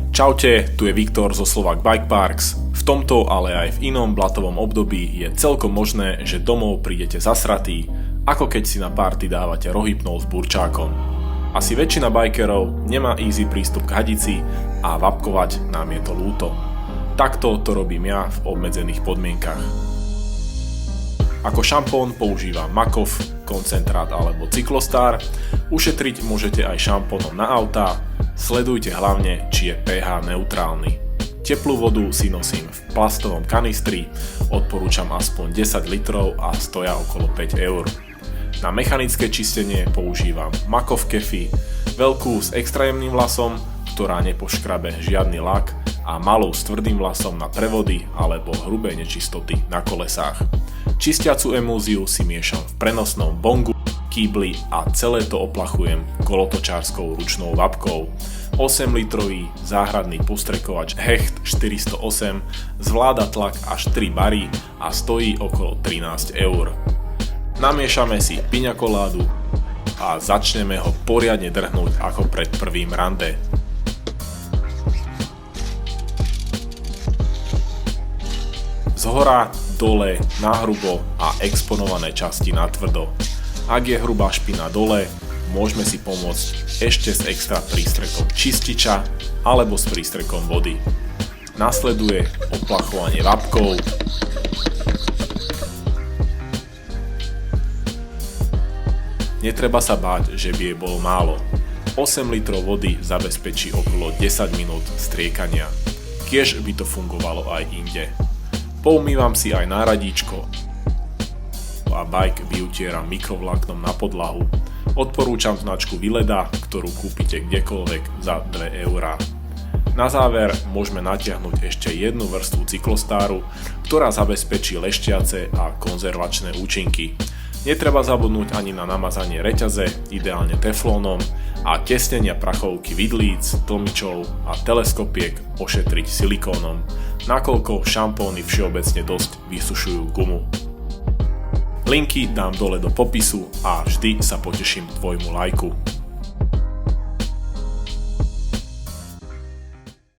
Čaute, tu je Viktor zo Slovak Bike Parks. V tomto, ale aj v inom blatovom období je celkom možné, že domov prídete zasratí, ako keď si na party dávate rohypnol s burčákom. Asi väčšina bikerov nemá easy prístup k hadici a vapkovať nám je to ľúto. Takto to robím ja v obmedzených podmienkach. Ako šampón používam Makov, koncentrát alebo Cyklostar. Ušetriť môžete aj šampónom na autá. Sledujte hlavne, či je pH neutrálny. Teplú vodu si nosím v plastovom kanistri, odporúčam aspoň 10 litrov a stoja okolo 5 eur. Na mechanické čistenie používam Makov Kefy, veľkú s extra jemným vlasom, ktorá nepoškrabe žiadny lak, a malú s tvrdým vlasom na prevody alebo hrubé nečistoty na kolesách. Čistiacu emúziu si miešam v prenosnom bongu, kýbli a celé to oplachujem kolotočárskou ručnou vapkou. 8 litrový záhradný postrekovač Hecht 408 zvláda tlak až 3 bary a stojí okolo 13 eur. Namiešame si piňakoládu a začneme ho poriadne drhnúť ako pred prvým rande. Zhora, dole, nahrubo a exponované časti natvrdo. Ak je hrubá špina dole, môžeme si pomôcť ešte s extra prístrekom čističa alebo s prístrekom vody. Nasleduje oplachovanie vapkou. Netreba sa báť, že by jej bolo málo. 8 litrov vody zabezpečí okolo 10 minút striekania. Kiež by to fungovalo aj inde. Poumývam si aj náradíčko a bike vyutieram mikrovláknom na podlahu. Odporúčam značku Vileda, ktorú kúpite kdekoľvek za 2 eurá. Na záver môžeme natiahnuť ešte jednu vrstvu Cyklostáru, ktorá zabezpečí leštiace a konzervačné účinky. Netreba zabudnúť ani na namazanie reťaze, ideálne teflónom, a tesnenia prachovky vidlíc, tlmičov a teleskopiek ošetriť silikónom, nakoľko šampóny všeobecne dosť vysušujú gumu. Linky dám dole do popisu a vždy sa poteším tvojmu lajku.